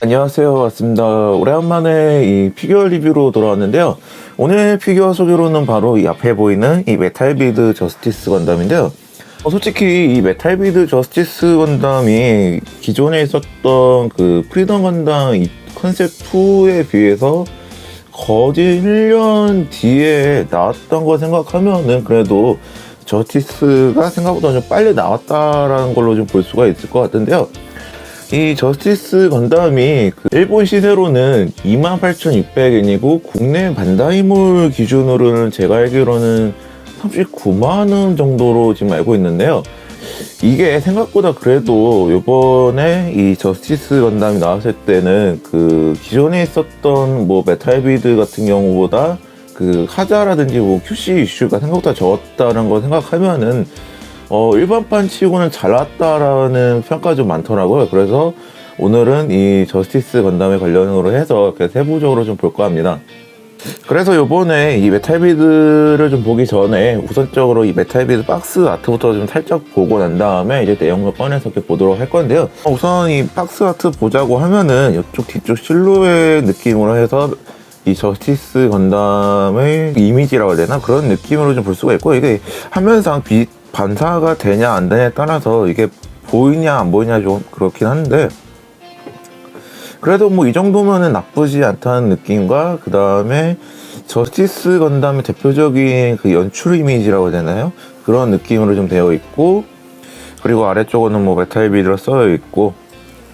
안녕하세요. 왔습니다. 오랜만에 이 피규어 리뷰로 돌아왔는데요. 오늘 피규어 소개로는 바로 이 앞에 보이는 이 메탈비드 저스티스 건담인데요. 솔직히 이 메탈비드 저스티스 건담이 기존에 있었던 그 프리덤 건담 이 컨셉 2에 비해서 거진 1년 뒤에 나왔던 거 생각하면은 그래도 저스티스가 생각보다 좀 빨리 나왔다라는 걸로 좀 볼 수가 있을 것 같은데요. 이 저스티스 건담이 그 일본 시세로는 28,600엔이고 국내 반다이몰 기준으로는 제가 알기로는 39만원 정도로 지금 알고 있는데요. 이게 생각보다 그래도 요번에 이 저스티스 건담이 나왔을 때는 그 기존에 있었던 뭐 메탈비드 같은 경우보다 그 하자라든지 뭐 QC 이슈가 생각보다 적었다는 거 생각하면은 일반판 치고는 잘 나왔다라는 평가가 좀 많더라고요. 그래서 오늘은 이 저스티스 건담에 관련으로 해서 이렇게 세부적으로 좀 볼까 합니다. 그래서 요번에 이 메탈비드를 좀 보기 전에 우선적으로 이 메탈비드 박스 아트부터 좀 살짝 보고 난 다음에 이제 내용을 꺼내서 이렇게 보도록 할 건데요. 우선 이 박스 아트 보자고 하면은 이쪽 뒤쪽 실루엣 느낌으로 해서 이 저스티스 건담의 이미지라고 해야 되나? 그런 느낌으로 좀 볼 수가 있고, 이게 화면상 반사가 되냐 안 되냐에 따라서 이게 보이냐 안 보이냐 좀 그렇긴 한데, 그래도 뭐 이 정도면은 나쁘지 않다는 느낌과, 그 다음에 저스티스 건담의 대표적인 그 연출 이미지라고 해야 되나요? 그런 느낌으로 좀 되어 있고, 그리고 아래쪽은 뭐 메탈비드로 써져 있고,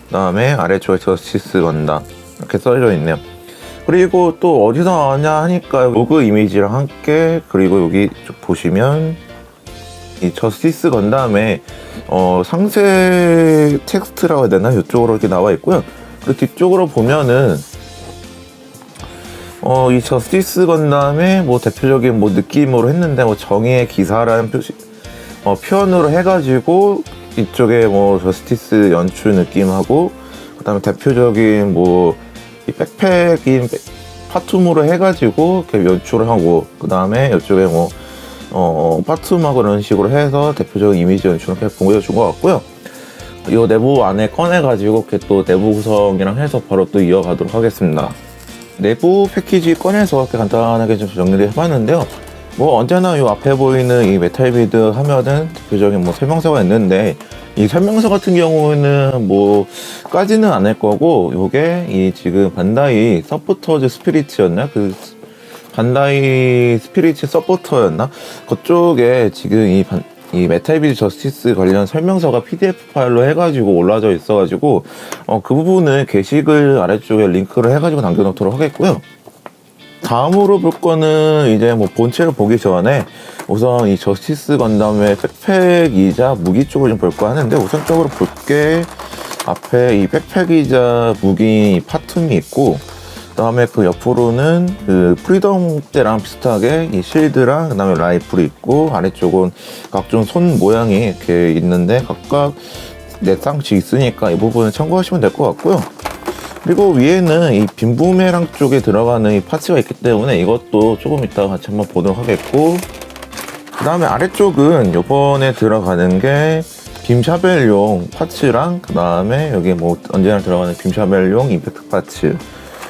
그 다음에 아래쪽에 저스티스 건담 이렇게 써져 있네요. 그리고 또 어디서 나왔냐 하니까 로그 이미지랑 함께, 그리고 여기 쭉 보시면 이 저스티스 건담의 상세 텍스트라고 해야 되나? 이쪽으로 이렇게 나와 있고요. 그리고 뒤쪽으로 보면은 이 저스티스 건담의 뭐 대표적인 뭐 느낌으로 했는데, 뭐 정의의 기사라는 표현으로 해가지고 이쪽에 뭐 저스티스 연출 느낌하고, 그 다음에 대표적인 뭐 이 백팩인 파툼으로 해가지고 이렇게 연출을 하고, 그 다음에 이쪽에 뭐 파툼하고 이런 식으로 해서 대표적인 이미지 연출을 이렇게 보여준 것 같고요. 이 내부 안에 꺼내가지고 이렇게 또 내부 구성이랑 해서 바로 또 이어가도록 하겠습니다. 내부 패키지 꺼내서 이렇게 간단하게 좀 정리를 해봤는데요. 뭐 언제나 이 앞에 보이는 이 메탈비드 하면은 대표적인 뭐 설명서가 있는데, 이 설명서 같은 경우는 뭐 까지는 않을 거고, 요게 이 지금 반다이 서포터즈 스피릿이었나? 그 반다이 스피릿 서포터였나? 그쪽에 지금 이 메탈비드 저스티스 관련 설명서가 PDF 파일로 해가지고 올라져 있어가지고 그 부분을 게시글 아래쪽에 링크를 해가지고 남겨놓도록 하겠고요. 다음으로 볼 거는 이제 뭐 본체를 보기 전에 우선 이 저스티스 건담의 백팩이자 무기 쪽을 좀 볼까 하는데, 우선적으로 볼 게 앞에 이 백팩이자 무기 파툼이 있고, 그 다음에 그 옆으로는 그 프리덤 때랑 비슷하게 이 실드랑 그 다음에 라이플이 있고, 아래쪽은 각종 손 모양이 이렇게 있는데 각각 4쌍씩 있으니까 이 부분을 참고하시면 될 것 같고요. 그리고 위에는 이 빈부메랑 쪽에 들어가는 이 파츠가 있기 때문에 이것도 조금 이따가 같이 한번 보도록 하겠고, 그 다음에 아래쪽은 요번에 들어가는 게 빔샤벨용 파츠랑, 그 다음에 여기 뭐 언제나 들어가는 빔샤벨용 임팩트 파츠,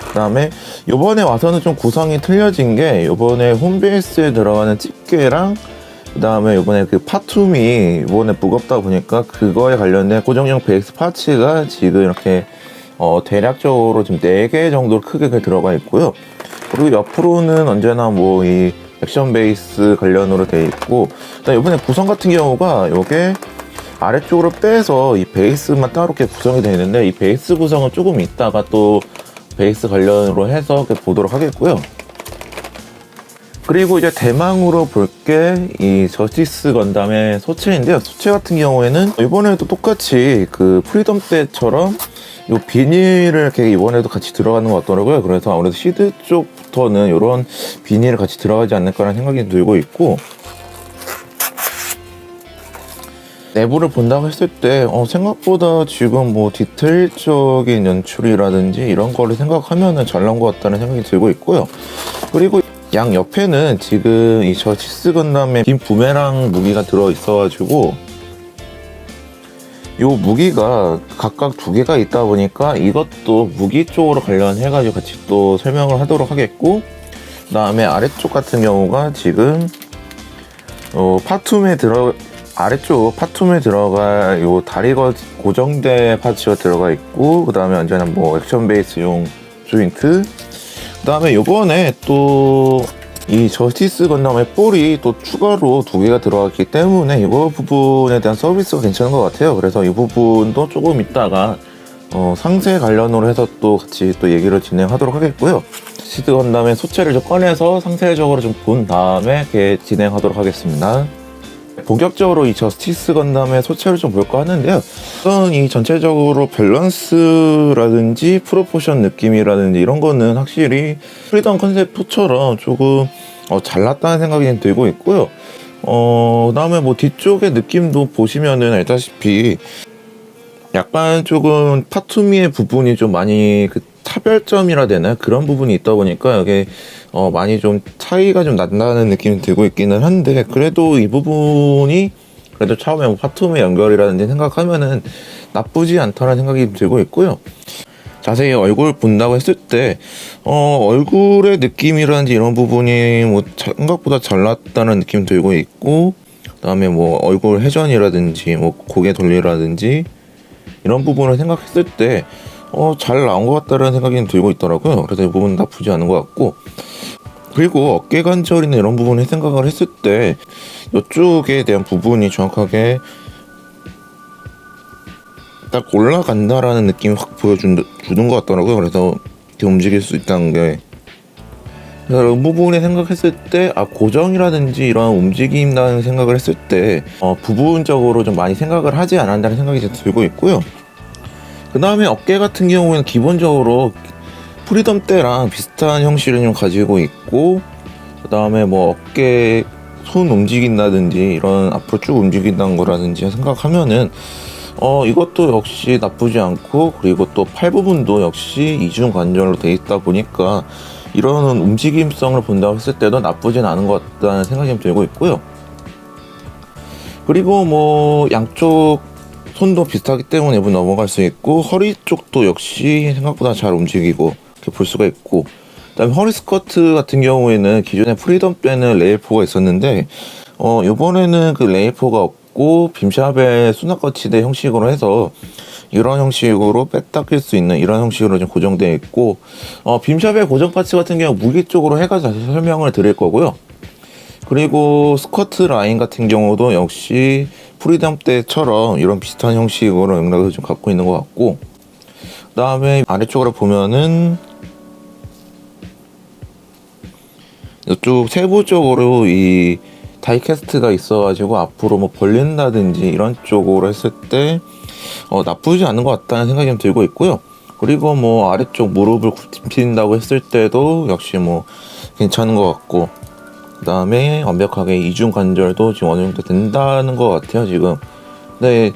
그 다음에 요번에 와서는 좀 구성이 틀려진 게, 요번에 홈베이스에 들어가는 집게랑, 그 다음에 요번에 그 파툼이 이번에 무겁다 보니까 그거에 관련된 고정형 베이스 파츠가 지금 이렇게 대략적으로 지금 4개 정도 크게 들어가 있고요. 그리고 옆으로는 언제나 뭐 이 액션 베이스 관련으로 되어 있고, 그다음에 이번에 구성 같은 경우가 요게 아래쪽으로 빼서 이 베이스만 따로 이렇게 구성이 되어 있는데, 이 베이스 구성은 조금 이따가 또 베이스 관련으로 해서 이렇게 보도록 하겠고요. 그리고 이제 대망으로 볼 게 이 저스티스 건담의 소체인데요. 소체 같은 경우에는 이번에도 똑같이 그 프리덤 때처럼 요 비닐을 이렇게 이번에도 같이 들어가는 것 같더라고요. 그래서 아무래도 시드 쪽부터는 이런 비닐이 같이 들어가지 않을까라는 생각이 들고 있고, 내부를 본다고 했을 때 생각보다 지금 뭐 디테일적인 연출이라든지 이런 거를 생각하면은 잘 나온 것 같다는 생각이 들고 있고요. 그리고 양 옆에는 지금 이 저스티스 건담의 빈 부메랑 무기가 들어 있어가지고 요 무기가 각각 두 개가 있다 보니까 이것도 무기 쪽으로 관련해가지고 같이 또 설명을 하도록 하겠고, 그 다음에 아래쪽 같은 경우가 지금 아래쪽 파툼에 들어갈 요 다리가 고정된 파츠가 들어가 있고, 그 다음에 언제나 뭐 액션 베이스용 조인트, 그 다음에 요번에 또 이 저스티스 건담의 볼이 또 추가로 두 개가 들어갔기 때문에 이거 부분에 대한 서비스가 괜찮은 것 같아요. 그래서 이 부분도 조금 이따가 상세 관련으로 해서 또 같이 또 얘기를 진행하도록 하겠고요. 저스티스 건담의 소체를 좀 꺼내서 상세적으로 좀 본 다음에 이렇게 진행하도록 하겠습니다. 본격적으로 이 저스티스 건담의 소체를 좀 볼까 하는데요. 우선 이 전체적으로 밸런스라든지 프로포션 느낌이라든지 이런 거는 확실히 프리덤 컨셉 2처럼 조금 잘났다는 생각이 들고 있고요. 그 다음에 뭐 뒤쪽의 느낌도 보시면은 알다시피 약간 조금 파투미의 부분이 좀 많이 그 차별점이라 되나 그런 부분이 있다 보니까 여기 많이 좀 차이가 좀 난다는 느낌이 들고 있기는 한데, 그래도 이 부분이 그래도 처음에 뭐 파툼의 연결이라든지 생각하면은 나쁘지 않다는 생각이 들고 있고요. 자세히 얼굴 본다고 했을 때 얼굴의 느낌이라든지 이런 부분이 뭐 생각보다 잘났다는 느낌 들고 있고, 그다음에 뭐 얼굴 회전이라든지 뭐 고개 돌리라든지 이런 부분을 생각했을 때 잘 나온 것 같다는 생각이 들고 있더라고요. 그래서 이 부분은 나쁘지 않은 것 같고, 그리고 어깨 관절이나 이런 부분을 생각을 했을 때 이쪽에 대한 부분이 정확하게 딱 올라간다라는 느낌이 확 주는 것 같더라고요. 그래서 이렇게 움직일 수 있다는 게, 그래서 이 부분에 생각했을 때 고정이라든지 이런 움직임이라는 생각을 했을 때 부분적으로 좀 많이 생각을 하지 않았다는 생각이 들고 있고요. 그 다음에 어깨 같은 경우에는 기본적으로 프리덤 때랑 비슷한 형식을 좀 가지고 있고, 그 다음에 뭐 어깨 손 움직인다든지 이런 앞으로 쭉 움직인다는 거라든지 생각하면은 이것도 역시 나쁘지 않고, 그리고 또 팔 부분도 역시 이중 관절로 돼 있다 보니까 이런 움직임성을 본다고 했을 때도 나쁘진 않은 것 같다는 생각이 좀 들고 있고요. 그리고 뭐 양쪽 손도 비슷하기 때문에 넘어갈 수 있고, 허리 쪽도 역시 생각보다 잘 움직이고 이렇게 볼 수가 있고, 그다음에 허리 스커트 같은 경우에는 기존에 프리덤 때는 레일포가 있었는데 이번에는 그 레일포가 없고 빔샵의 수납 거치대 형식으로 해서 이런 형식으로 뺐다 낄 수 있는 이런 형식으로 좀 고정되어 있고, 빔샵의 고정 파츠 같은 경우 무기 쪽으로 해가지고 다시 설명을 드릴 거고요. 그리고 스커트 라인 같은 경우도 역시 프리덤 때처럼 이런 비슷한 형식으로 맥락을 좀 갖고 있는 것 같고, 그 다음에 아래쪽으로 보면은 이쪽 세부적으로 이 다이캐스트가 있어가지고 앞으로 뭐 벌린다든지 이런 쪽으로 했을 때 나쁘지 않은 것 같다는 생각이 좀 들고 있고요. 그리고 뭐 아래쪽 무릎을 굽힌다고 했을 때도 역시 뭐 괜찮은 것 같고, 그 다음에 완벽하게 이중 관절도 지금 어느 정도 된다는 것 같아요 지금. 근데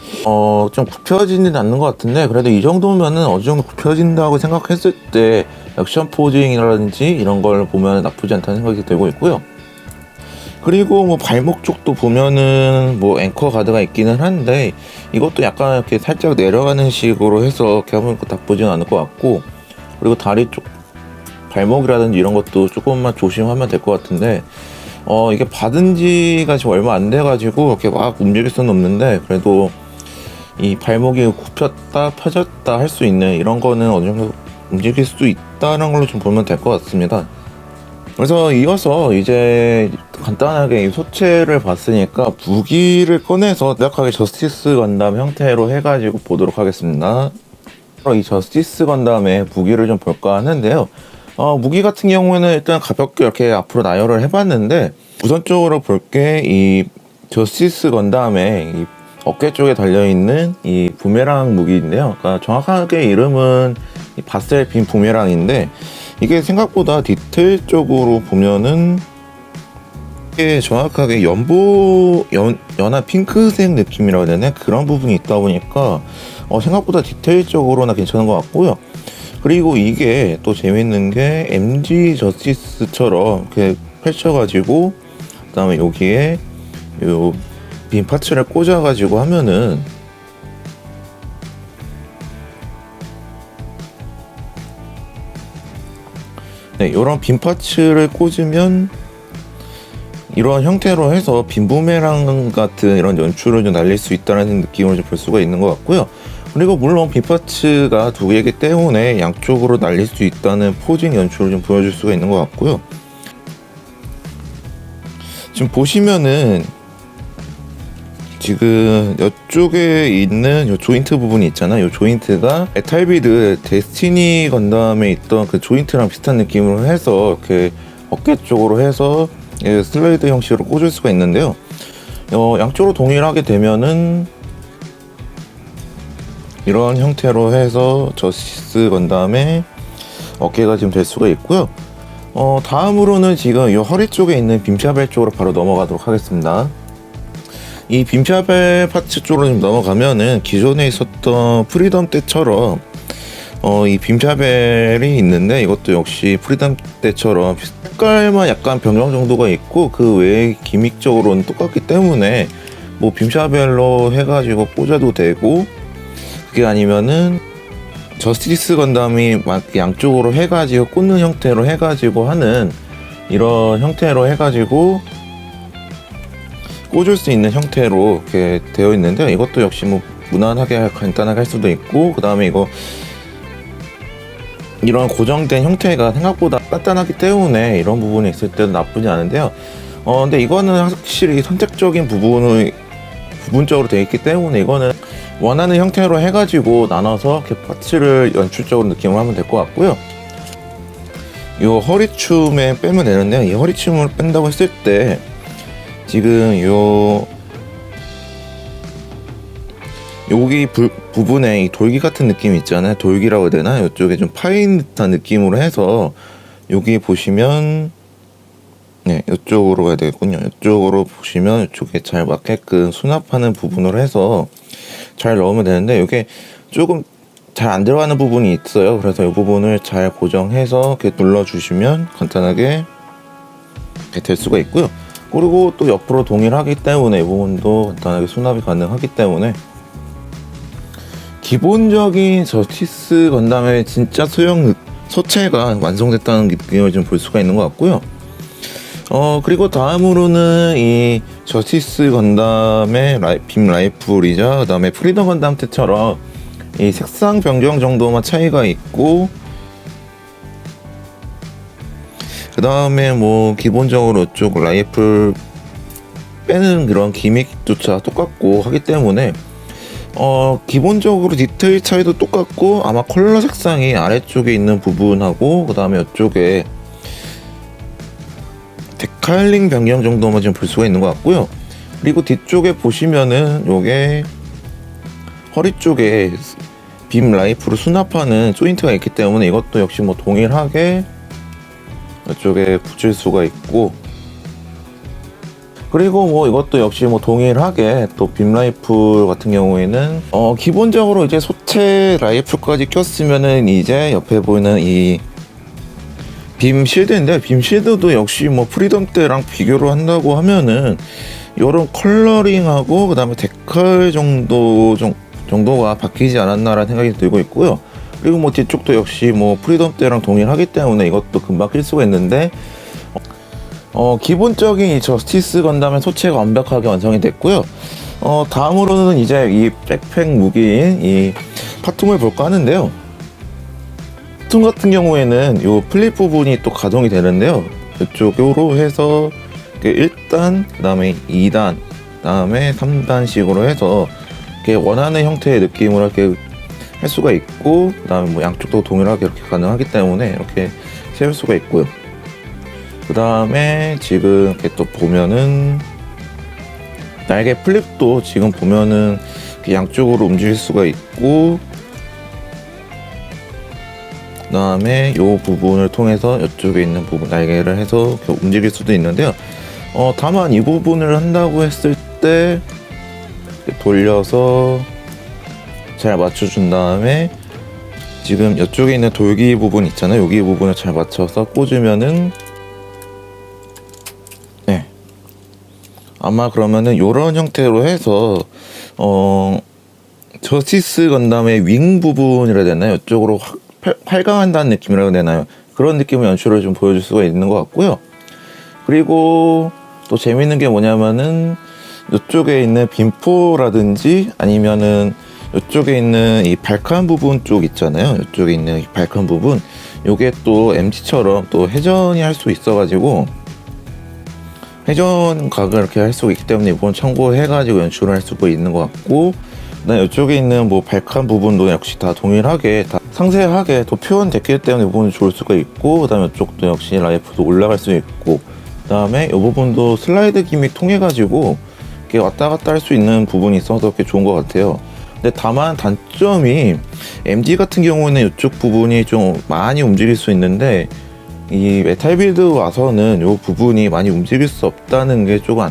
좀 굽혀지는 않는 것 같은데, 그래도 이 정도면은 어느 정도 굽혀진다고 생각했을 때 액션 포징이라든지 이런 걸 보면 나쁘지 않다는 생각이 들고 있고요. 그리고 뭐 발목 쪽도 보면은 뭐 앵커 가드가 있기는 한데 이것도 약간 이렇게 살짝 내려가는 식으로 해서 이렇게 하면 나쁘진 않을 것 같고, 그리고 다리 쪽 발목이라든지 이런 것도 조금만 조심하면 될 것 같은데 이게 받은 지가 지금 얼마 안 돼가지고 이렇게 막 움직일 수는 없는데, 그래도 이 발목이 굽혔다 펴졌다 할 수 있는 이런 거는 어느 정도 움직일 수 있다는 걸로 좀 보면 될 것 같습니다. 그래서 이어서 이제 간단하게 이 소체를 봤으니까 무기를 꺼내서 완벽하게 저스티스 건담 형태로 해가지고 보도록 하겠습니다. 이 저스티스 건담의 무기를 좀 볼까 하는데요. 무기 같은 경우에는 일단 가볍게 이렇게 앞으로 나열을 해봤는데, 우선적으로 볼 게 이 저스티스 건담의 이 어깨 쪽에 달려있는 이 부메랑 무기인데요. 그러니까 정확하게 이름은 이 바셀 빔 부메랑인데, 이게 생각보다 디테일적으로 보면은 이게 정확하게 연한 핑크색 느낌이라고 해야 되나? 그런 부분이 있다 보니까 생각보다 디테일적으로나 괜찮은 것 같고요. 그리고 이게 또 재밌는 게 MG 저스티스처럼 이렇게 펼쳐가지고, 그 다음에 여기에 요 빔 파츠를 꽂아가지고 하면은 네, 이런 빔 파츠를 꽂으면 이런 형태로 해서 빔 부메랑 같은 이런 연출을 좀 날릴 수 있다는 느낌을 좀 볼 수가 있는 것 같고요. 그리고 물론 빔 파츠가 두 개이기 때문에 양쪽으로 날릴 수 있다는 포징 연출을 좀 보여줄 수가 있는 것 같고요. 지금 보시면은 지금 이쪽에 있는 요 조인트 부분이 있잖아요. 요 조인트가 메탈비드 데스티니 건담에 있던 그 조인트랑 비슷한 느낌으로 해서 이렇게 어깨 쪽으로 해서 슬라이드 형식으로 꽂을 수가 있는데요. 양쪽으로 동일하게 되면은 이런 형태로 해서 저스티스 건담의 어깨가 지금 될 수가 있고요. 다음으로는 지금 이 허리 쪽에 있는 빔샤벨 쪽으로 바로 넘어가도록 하겠습니다. 이 빔샤벨 파츠 쪽으로 좀 넘어가면은 기존에 있었던 프리덤 때처럼 이 빔샤벨이 있는데 이것도 역시 프리덤 때처럼 색깔만 약간 변경 정도가 있고 그 외에 기믹적으로는 똑같기 때문에 뭐 빔샤벨로 해가지고 꽂아도 되고, 그게 아니면은 저스티스 건담이 양쪽으로 해가지고 꽂는 형태로 해가지고 하는 이런 형태로 해가지고 꽂을 수 있는 형태로 이렇게 되어 있는데, 이것도 역시 뭐 무난하게 간단하게 할 수도 있고, 그 다음에 이거 이런 고정된 형태가 생각보다 단단하기 때문에 이런 부분이 있을 때도 나쁘지 않은데요. 근데 이거는 확실히 선택적인 부분적으로 되어 있기 때문에 이거는 원하는 형태로 해가지고 나눠서 이렇게 파츠를 연출적으로 느낌을 하면 될 것 같고요. 이 허리춤에 빼면 되는데요. 이 허리춤을 뺀다고 했을 때 지금 여기 부분에 이 돌기 같은 느낌이 있잖아요. 돌기라고 해야 되나? 이쪽에 좀 파인 듯한 느낌으로 해서 여기 보시면 네, 이쪽으로 가야 되겠군요. 이쪽으로 보시면 이쪽에 잘 맞게끔 수납하는 부분으로 해서 잘 넣으면 되는데, 이게 조금 잘 안 들어가는 부분이 있어요. 그래서 이 부분을 잘 고정해서 이렇게 눌러주시면 간단하게 이렇게 될 수가 있고요. 그리고 또 옆으로 동일하기 때문에 이 부분도 간단하게 수납이 가능하기 때문에 기본적인 저스티스 건담의 진짜 소형 소체가 완성됐다는 느낌을 좀 볼 수가 있는 것 같고요. 그리고 다음으로는 이 저스티스 건담의 빔 라이플이자 그 다음에 프리덤 건담 때처럼 이 색상 변경 정도만 차이가 있고, 그 다음에 뭐 기본적으로 이쪽 라이플 빼는 그런 기믹조차 똑같고 하기 때문에 기본적으로 디테일 차이도 똑같고, 아마 컬러 색상이 아래쪽에 있는 부분하고 그 다음에 이쪽에 데칼링 변경 정도만 지금 볼 수가 있는 것 같고요. 그리고 뒤쪽에 보시면은 요게 허리 쪽에 빔 라이프로 수납하는 조인트가 있기 때문에 이것도 역시 뭐 동일하게 이쪽에 붙일 수가 있고, 그리고 뭐 이것도 역시 뭐 동일하게 또 빔 라이플 같은 경우에는 기본적으로 이제 소체 라이플까지 꼈으면은 이제 옆에 보이는 이 빔 실드인데, 빔 실드도 역시 뭐 프리덤 때랑 비교를 한다고 하면은 이런 컬러링하고 그 다음에 데칼 정도가 바뀌지 않았나라는 생각이 들고 있고요. 그리고 뭐 뒤쪽도 역시 뭐 프리덤 때랑 동일하기 때문에 이것도 금방 낄 수가 있는데, 기본적인 이 저스티스 건담의 소체가 완벽하게 완성이 됐고요. 다음으로는 이제 이 백팩 무기인 이 파툼을 볼까 하는데요. 파툼 같은 경우에는 이 플립 부분이 또 가동이 되는데요. 이쪽으로 해서 1단, 그 다음에 2단, 그 다음에 3단식으로 해서 이렇게 원하는 형태의 느낌으로 이렇게 할 수가 있고, 그 다음에 뭐 양쪽도 동일하게 이렇게 가능하기 때문에 이렇게 세울 수가 있고요. 그 다음에 지금 이렇게 또 보면은 날개 플립도 지금 보면은 양쪽으로 움직일 수가 있고, 그 다음에 이 부분을 통해서 이쪽에 있는 부분 날개를 해서 이렇게 움직일 수도 있는데요. 다만 이 부분을 한다고 했을 때 돌려서 잘 맞춰준 다음에 지금 이쪽에 있는 돌기 부분 있잖아요. 여기 부분을 잘 맞춰서 꽂으면은 네, 아마 그러면은 이런 형태로 해서 저스티스 건담의 윙 부분이라 해야 되나요? 이쪽으로 활강한다는 느낌이라고 해야 되나요? 그런 느낌의 연출을 좀 보여줄 수가 있는 것 같고요. 그리고 또 재밌는 게 뭐냐면은 이쪽에 있는 빈포라든지 아니면은 이쪽에 있는 이 발칸 부분 쪽 있잖아요. 이쪽에 있는 이 발칸 부분, 요게 또 MG처럼 또 회전이 할 수 있어가지고 회전 각을 이렇게 할 수가 있기 때문에 이건 참고해가지고 연출을 할 수가 있는 것 같고, 그다음에 이쪽에 있는 뭐 발칸 부분도 역시 다 동일하게 다 상세하게 또 표현됐기 때문에 이 부분이 좋을 수가 있고, 그다음에 이쪽도 역시 라이프도 올라갈 수 있고, 그다음에 이 부분도 슬라이드 기믹 통해 가지고 이렇게 왔다 갔다 할 수 있는 부분이 있어서 이렇게 좋은 것 같아요. 근데 다만 단점이 MG 같은 경우는 이쪽 부분이 좀 많이 움직일 수 있는데, 이 메탈 빌드 와서는 이 부분이 많이 움직일 수 없다는 게 조금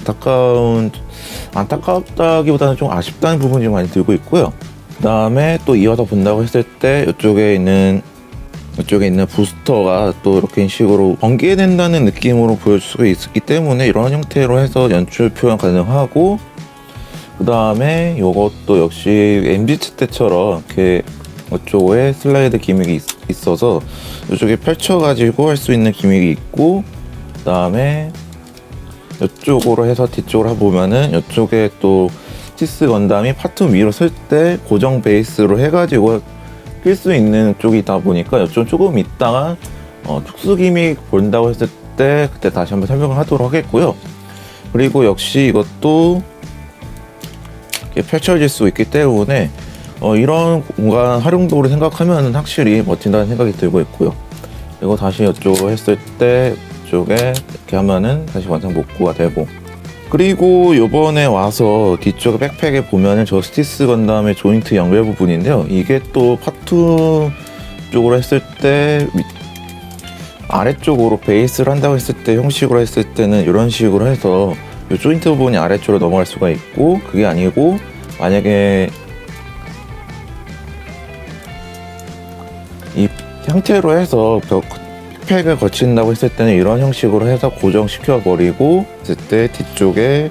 안타깝다기보다는 좀 아쉽다는 부분이 좀 많이 들고 있고요. 그 다음에 또 이어서 본다고 했을 때 이쪽에 있는 부스터가 또 이렇게 식으로 번개된다는 느낌으로 보여줄 수가 있기 때문에 이런 형태로 해서 연출 표현 가능하고, 그 다음에 이것도 역시 MG 때처럼 이렇게 이쪽에 슬라이드 기믹이 있어서 이쪽에 펼쳐가지고 할 수 있는 기믹이 있고, 그 다음에 이쪽으로 해서 뒤쪽으로 보면은 이쪽에 또 스티스 건담이 파트 위로 쓸 때 고정 베이스로 해가지고 낄 수 있는 쪽이다 보니까 이쪽 조금 있다가 특수 기믹 본다고 했을 때 그때 다시 한번 설명을 하도록 하겠고요. 그리고 역시 이것도 이렇게 펼쳐질 수 있기 때문에 이런 공간 활용도를 생각하면 확실히 멋진다는 생각이 들고 있고요. 그리고 다시 이쪽으로 했을 때 이쪽에 이렇게 하면은 다시 완성 복구가 되고, 그리고 요번에 와서 뒤쪽 백팩에 보면은 저스티스 건담의 조인트 연결 부분인데요. 이게 또 파트 쪽으로 했을 때 아래쪽으로 베이스를 한다고 했을 때 형식으로 했을 때는 이런 식으로 해서 이 조인트 부분이 아래쪽으로 넘어갈 수가 있고, 그게 아니고 만약에 이 형태로 해서 팩을 거친다고 했을 때는 이런 형식으로 해서 고정시켜 버리고 했을 때 뒤쪽에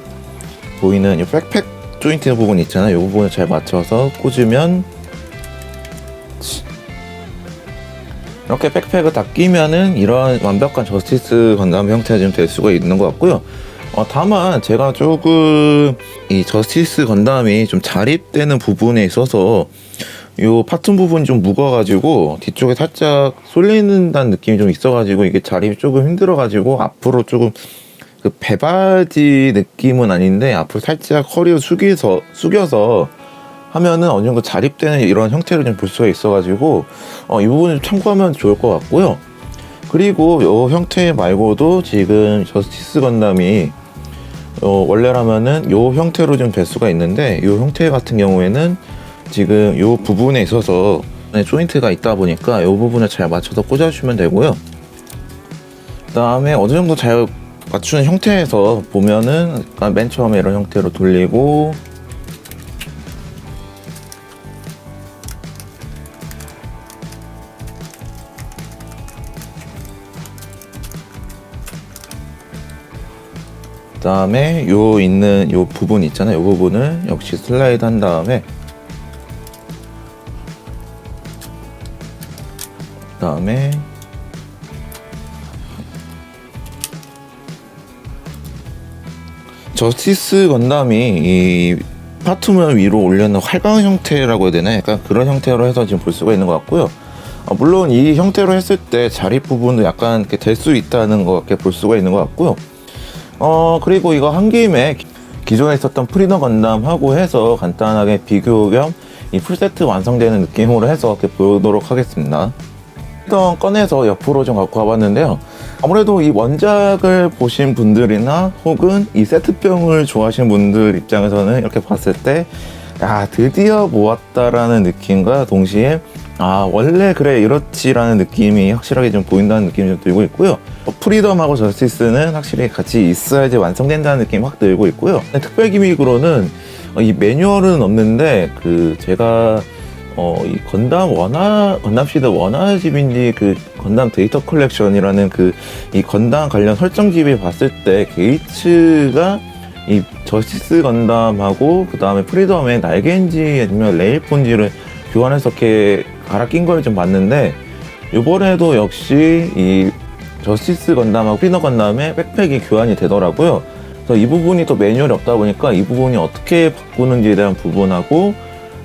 보이는 이 백팩 조인트 부분 있잖아요. 이 부분을 잘 맞춰서 꽂으면 이렇게 백팩을 다 끼면은 이런 완벽한 저스티스 건담 형태가 좀 될 수가 있는 것 같고요. 다만 제가 조금 이 저스티스 건담이 좀 자립되는 부분에 있어서 요 파튼 부분이 좀 무거워가지고 뒤쪽에 살짝 쏠리는다는 느낌이 좀 있어가지고 이게 자립이 조금 힘들어가지고 앞으로 조금 그 배바지 느낌은 아닌데 앞으로 살짝 허리를 숙여서 하면은 어느 정도 자립되는 이런 형태로 좀 볼 수가 있어가지고 이 부분을 참고하면 좋을 것 같고요. 그리고 요 형태 말고도 지금 저스티스 건담이 원래라면은 요 형태로 좀 될 수가 있는데, 요 형태 같은 경우에는 지금 요 부분에 있어서 조인트가 있다 보니까 요 부분을 잘 맞춰서 꽂아주면 되고요. 그 다음에 어느 정도 잘 맞추는 형태에서 보면은 맨 처음에 이런 형태로 돌리고, 그 다음에 요 있는 요 부분 있잖아요. 요 부분을 역시 슬라이드 한 다음에 그다음에 저스티스 건담이 이 파트면 위로 올려놓은 활강 형태라고 해야 되나? 약간 그런 형태로 해서 지금 볼 수가 있는 것 같고요. 물론 이 형태로 했을 때 자립 부분도 약간 이렇게 될 수 있다는 거 이렇게 볼 수가 있는 것 같고요. 그리고 이거 한 김에 기존에 있었던 프리더 건담하고 해서 간단하게 비교 겸 이 풀세트 완성되는 느낌으로 해서 이렇게 보도록 하겠습니다. 일단 꺼내서 옆으로 좀 갖고 와봤는데요. 아무래도 이 원작을 보신 분들이나 혹은 이 세트병을 좋아하시는 분들 입장에서는 이렇게 봤을 때 드디어 모았다라는 느낌과 동시에 원래 그래 이렇지라는 느낌이 확실하게 좀 보인다는 느낌이 좀 들고 있고요. 프리덤하고 저스티스는 확실히 같이 있어야지 완성된다는 느낌이 확 들고 있고요. 특별 기믹으로는 이 매뉴얼은 없는데 제가 이 건담 시드 원화집인지 건담 데이터 컬렉션이라는 이 건담 관련 설정집에 봤을 때 게이츠가 이 저스티스 건담하고 그 다음에 프리덤의 날개인지 아니면 레일 폰지를 교환해서 이렇게 갈아 낀 걸 좀 봤는데 이번에도 역시 이 저스티스 건담하고 피너 건담의 백팩이 교환이 되더라고요. 그래서 이 부분이 또 매뉴얼이 없다 보니까 이 부분이 어떻게 바꾸는지에 대한 부분하고,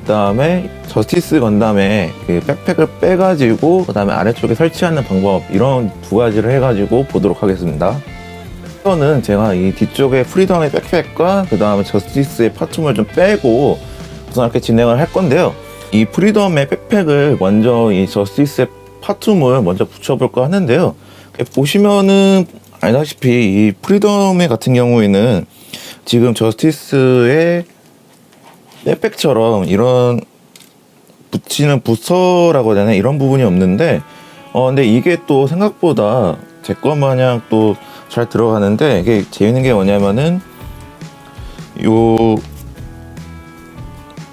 그 다음에 저스티스 건담의 그 백팩을 빼가지고 그 다음에 아래쪽에 설치하는 방법, 이런 두 가지를 해가지고 보도록 하겠습니다. 우선은 제가 이 뒤쪽에 프리덤의 백팩과 그 다음에 저스티스의 파툼을 좀 빼고 우선 이렇게 진행을 할 건데요. 이 프리덤의 백팩을 먼저 이 저스티스의 파툼을 먼저 붙여볼까 하는데요. 보시면은 알다시피 이 프리덤의 같은 경우에는 지금 저스티스의 백팩처럼 이런 붙이는 부서라고 해야 되나, 이런 부분이 없는데 근데 이게 또 생각보다 제 것 마냥 또 잘 들어가는데, 이게 재밌는 게 뭐냐면은 요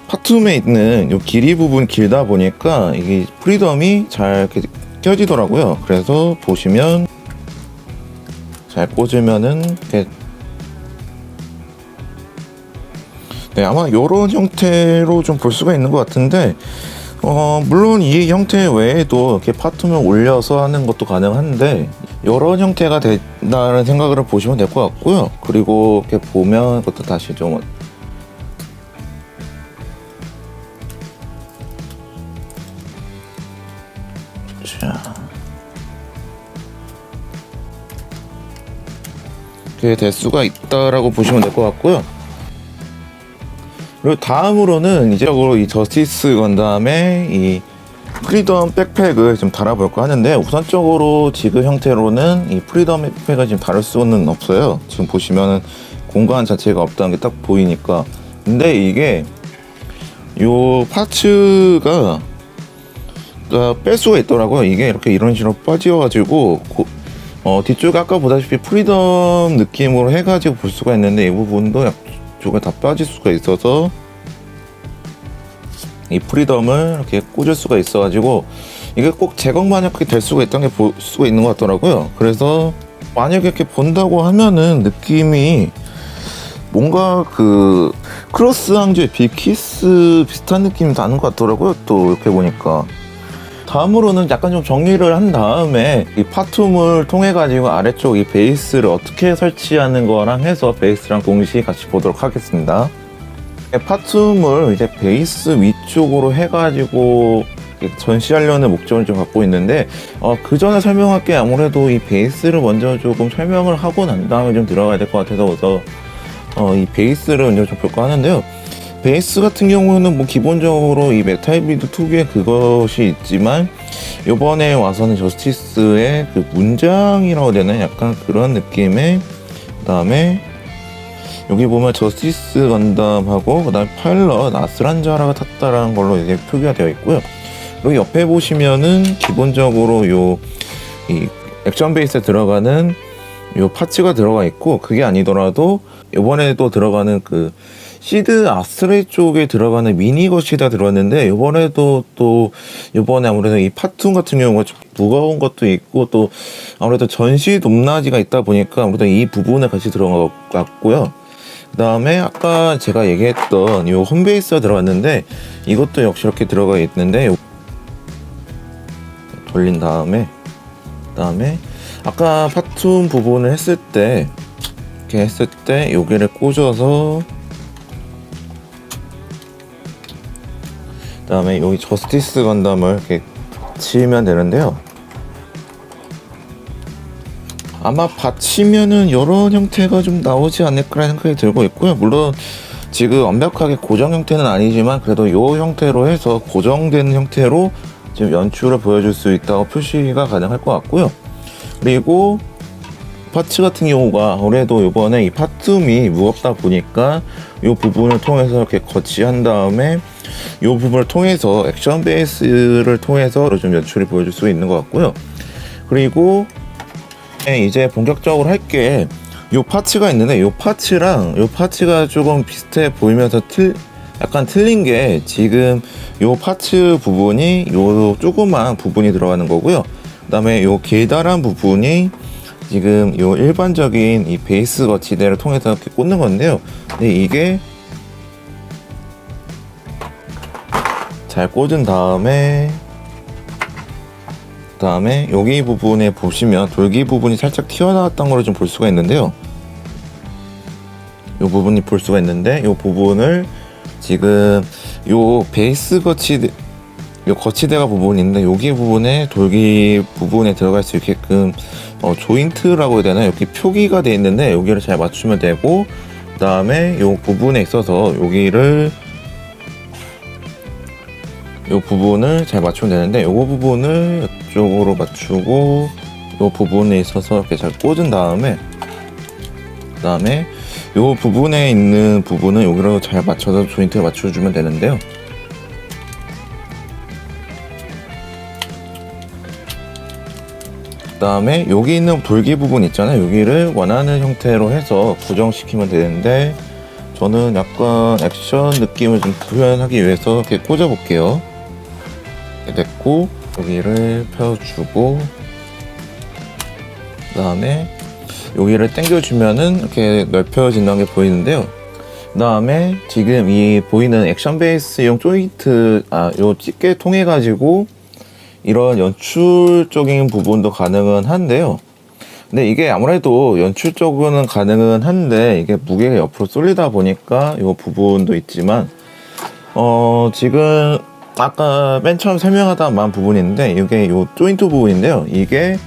파툼에 있는 요 길이 부분 길다 보니까 이게 프리덤이 잘 이렇게 껴지더라고요. 그래서 보시면 잘 꽂으면은 이렇게, 네, 아마 이런 형태로 좀 볼 수가 있는 것 같은데, 물론 이 형태 외에도 이렇게 파툼을 올려서 하는 것도 가능한데 이런 형태가 된다는 생각을 보시면 될 것 같고요. 그리고 이렇게 보면 그것도 다시 좀 이렇게 될 수가 있다라고 보시면 될 것 같고요. 그리고 다음으로는 이제 이 저스티스 건담의 이 프리덤 백팩을 좀 달아볼까 하는데, 우선적으로 지금 형태로는 이 프리덤 백팩을 지금 달을 수는 없어요. 지금 보시면은 공간 자체가 없다는 게 딱 보이니까. 근데 이게 요 파츠가 뺄 수가 있더라고요. 이게 이렇게 이런 식으로 빠져가지고 뒤쪽에 아까 보다시피 프리덤 느낌으로 해가지고 볼 수가 있는데, 이 부분도 쪽에 다 빠질 수가 있어서 이 프리덤을 이렇게 꽂을 수가 있어가지고 이게 꼭 제 것만 이렇게 될 수가 있다는 게 볼 수가 있는 것 같더라고요. 그래서 만약에 이렇게 본다고 하면은 느낌이 뭔가 그 크로스 항주의 빅키스 비슷한 느낌이 나는 것 같더라고요. 또 이렇게 보니까. 다음으로는 약간 좀 정리를 한 다음에 이 파툼을 통해 가지고 아래쪽 이 베이스를 어떻게 설치하는 거랑 해서 베이스랑 동시에 같이 보도록 하겠습니다. 파툼을 이제 베이스 위쪽으로 해가지고 전시하려는 목적을 좀 갖고 있는데, 그 전에 설명할 게 아무래도 이 베이스를 먼저 조금 설명을 하고 난 다음에 좀 들어가야 될 것 같아서, 그래서 이 베이스를 먼저 좀 볼까 하는데요. 베이스 같은 경우는 뭐 기본적으로 이 메탈비드 특유의 그것이 있지만, 요번에 와서는 저스티스의 그 문장이라고 해야 되나, 약간 그런 느낌의, 그 다음에 여기 보면 저스티스 건담하고 그 다음에 파일럿 아스란자라가 탔다라는 걸로 이제 표기가 되어 있고요. 그리고 옆에 보시면은 기본적으로 이 액션 베이스에 들어가는 요 파츠가 들어가 있고, 그게 아니더라도 요번에 또 들어가는 그 시드 아스레이 쪽에 들어가는 미니것이 다 들어왔는데, 요번에도 또 요번에 아무래도 이 파툼 같은 경우가 좀 무거운 것도 있고, 또 아무래도 전시 높낮이가 있다 보니까 아무래도 이 부분에 같이 들어갔고요. 그 다음에 아까 제가 얘기했던 요 홈베이스가 들어갔는데, 이것도 역시 이렇게 들어가 있는데, 돌린 다음에 그 다음에 아까 파툼 부분을 했을 때 이렇게 했을 때 여기를 꽂아서, 그 다음에 여기 저스티스 건담을 이렇게 받치면 되는데요. 아마 받치면은 이런 형태가 좀 나오지 않을까라는 생각이 들고 있고요. 물론 지금 완벽하게 고정 형태는 아니지만 그래도 이 형태로 해서 고정된 형태로 지금 연출을 보여줄 수 있다고 표시가 가능할 것 같고요. 그리고 파츠 같은 경우가 아무래도 이번에 이 파툼이 무겁다 보니까 이 부분을 통해서 이렇게 거치한 다음에 이 부분을 통해서 액션 베이스를 통해서 좀 연출을 보여줄 수 있는 것 같고요. 그리고 이제 본격적으로 할 게 요 파츠가 있는데, 요 파츠가 조금 비슷해 보이면서 약간 틀린 게, 지금 요 파츠 부분이 요 조그만 부분이 들어가는 거고요. 그 다음에 요 길다란 부분이 지금 요 일반적인 이 베이스 거치대를 통해서 이렇게 꽂는 건데요. 근데 이게 잘 꽂은 다음에 다음에 여기 부분에 보시면 돌기 부분이 살짝 튀어나왔던 걸 좀 볼 수가 있는데요. 이 부분이 볼 수가 있는데 이 부분을 지금 요 베이스 거치대, 요 거치대가 부분이 있는데 여기 부분에 돌기 부분에 들어갈 수 있게끔 조인트라고 해야 되나, 여기 표기가 되어 있는데 여기를 잘 맞추면 되고, 그 다음에 요 부분에 있어서 여기를 요 부분을 잘 맞추면 되는데, 요거 부분을 이쪽으로 맞추고 요 부분에 있어서 이렇게 잘 꽂은 다음에, 그 다음에 요 부분에 있는 부분은 여기로 잘 맞춰서 조인트를 맞춰주면 되는데요. 그 다음에 여기 있는 돌기 부분 있잖아요. 여기를 원하는 형태로 해서 고정시키면 되는데, 저는 약간 액션 느낌을 좀 표현하기 위해서 이렇게 꽂아 볼게요. 이렇게 됐고, 여기를 펴주고, 그 다음에 여기를 당겨주면은 이렇게 넓혀진다는 게 보이는데요. 그 다음에 지금 이 보이는 액션 베이스용 조인트, 요 집게 통해 가지고 이런 연출적인 부분도 가능은 한데요. 근데 이게 아무래도 연출적으로는 가능은 한데, 이게 무게가 옆으로 쏠리다 보니까 이 부분도 있지만, 지금 아까 맨 처음 설명하다 만 부분인데, 이게 요 조인트 부분인데요. 이게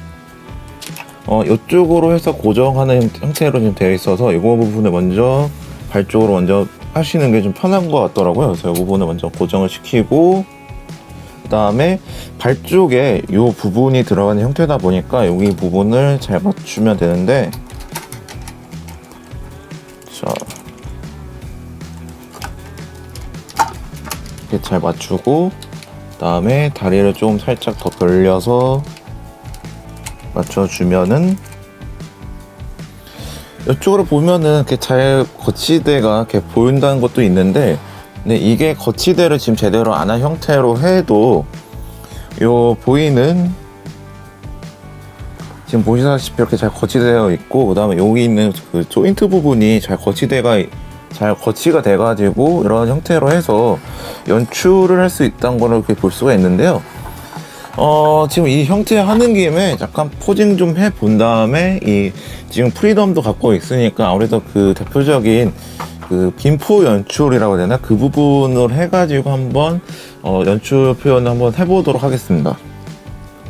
이쪽으로 해서 고정하는 형태로 좀 되어 있어서 이거 부분을 먼저 발 쪽으로 먼저 하시는 게 좀 편한 것 같더라고요. 그래서 이 부분을 먼저 고정을 시키고, 그 다음에 발 쪽에 이 부분이 들어가는 형태다 보니까 여기 부분을 잘 맞추면 되는데, 자, 이렇게 잘 맞추고, 그 다음에 다리를 좀 살짝 더 벌려서 맞춰주면은, 이쪽으로 보면은 이렇게 잘 거치대가 이렇게 보인다는 것도 있는데, 근데 이게 거치대를 지금 제대로 안 한 형태로 해도 요 보이는, 지금 보시다시피 이렇게 잘 거치되어 있고, 그 다음에 여기 있는 그 조인트 부분이 잘 거치가 돼가지고 이런 형태로 해서 연출을 할 수 있다는 걸 이렇게 볼 수가 있는데요. 지금 이 형태 하는 김에 잠깐 포징 좀 해본 다음에, 지금 프리덤도 갖고 있으니까 아무래도 그 대표적인 그 빈포 연출이라고 해야 되나? 그 부분을 해가지고 한번 연출 표현을 한번 해보도록 하겠습니다.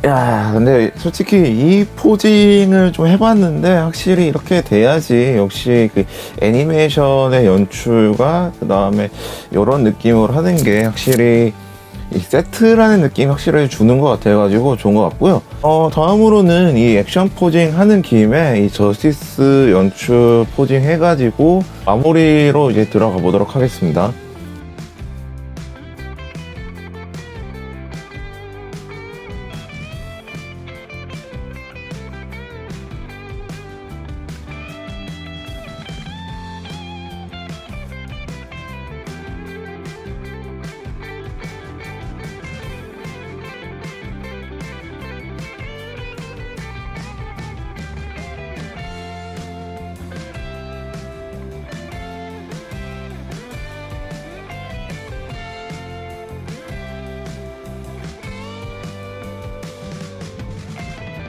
야, 근데 솔직히 이 포징을 좀 해봤는데 확실히 이렇게 돼야지 역시 그 애니메이션의 연출과 그 다음에 이런 느낌으로 하는 게 확실히 이 세트라는 느낌이 확실히 주는 것 같아가지고 좋은 것 같고요. 다음으로는 이 액션 포징 하는 김에 이 저스티스 연출 포징 해가지고 마무리로 이제 들어가 보도록 하겠습니다.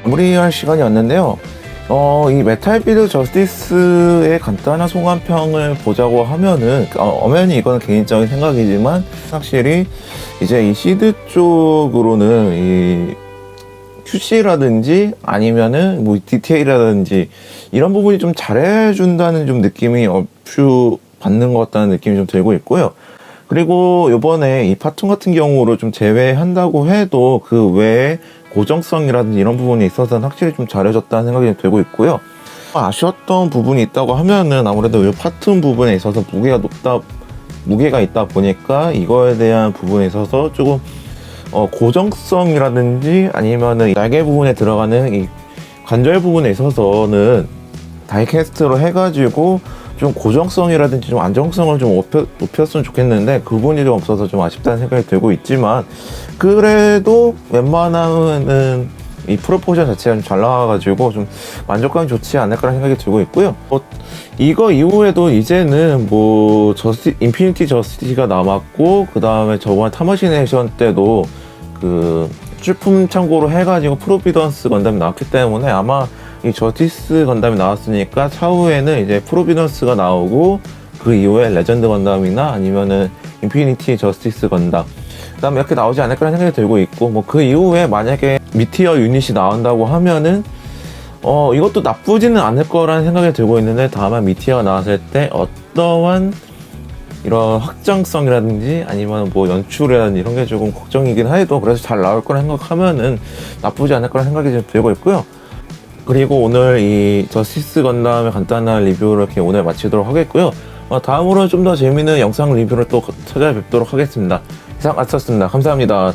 마무리할 시간이 왔는데요. 이 메탈 비드 저스티스의 간단한 소감평을 보자고 하면은, 엄연히 이거는 개인적인 생각이지만, 확실히 이제 이 시드 쪽으로는 이 QC라든지 아니면은 뭐 디테일이라든지 이런 부분이 좀 잘해준다는 좀 느낌이 업슈 받는 것 같다는 느낌이 좀 들고 있고요. 그리고 요번에 이 파툰 같은 경우로 좀 제외한다고 해도 그 외에 고정성이라든지 이런 부분이 있어서는 확실히 좀 잘해줬다는 생각이 들고 있고요. 아쉬웠던 부분이 있다고 하면은 아무래도 이 파툰 부분에 있어서 무게가 있다 보니까 이거에 대한 부분에 있어서 조금 고정성이라든지 아니면은 날개 부분에 들어가는 이 관절 부분에 있어서는 다이캐스트로 해가지고 좀 고정성이라든지 좀 안정성을 좀 높였으면 좋겠는데 그 부분이 좀 없어서 좀 아쉽다는 생각이 들고 있지만, 그래도 웬만하면은 이 프로포션 자체가 좀 잘 나와가지고 좀 만족감이 좋지 않을까라는 생각이 들고 있고요. 이거 이후에도 이제는 뭐 인피니티 저스티스가 남았고, 그 다음에 저번 타머시네이션 때도 그 출품 참고로 해가지고 프로비던스 건담이 나왔기 때문에 아마 이 저스티스 건담이 나왔으니까 차후에는 이제 프로비던스가 나오고 그 이후에 레전드 건담이나 아니면은 인피니티 저스티스 건담 그다음에 이렇게 나오지 않을까라는 생각이 들고 있고 뭐 그 이후에 만약에 미티어 유닛이 나온다고 하면은 이것도 나쁘지는 않을 거라는 생각이 들고 있는데 다만 미티어가 나왔을 때 어떠한 이런 확장성이라든지 아니면 뭐 연출이라든지 이런 게 조금 걱정이긴 해도 그래서 잘 나올 거라 생각하면은 나쁘지 않을 거라 생각이 좀 들고 있고요. 그리고 오늘 이 저스티스 건담의 간단한 리뷰를 이렇게 오늘 마치도록 하겠고요. 다음으로는 좀 더 재미있는 영상 리뷰를 또 찾아뵙도록 하겠습니다. 이상 아쳤습니다. 감사합니다.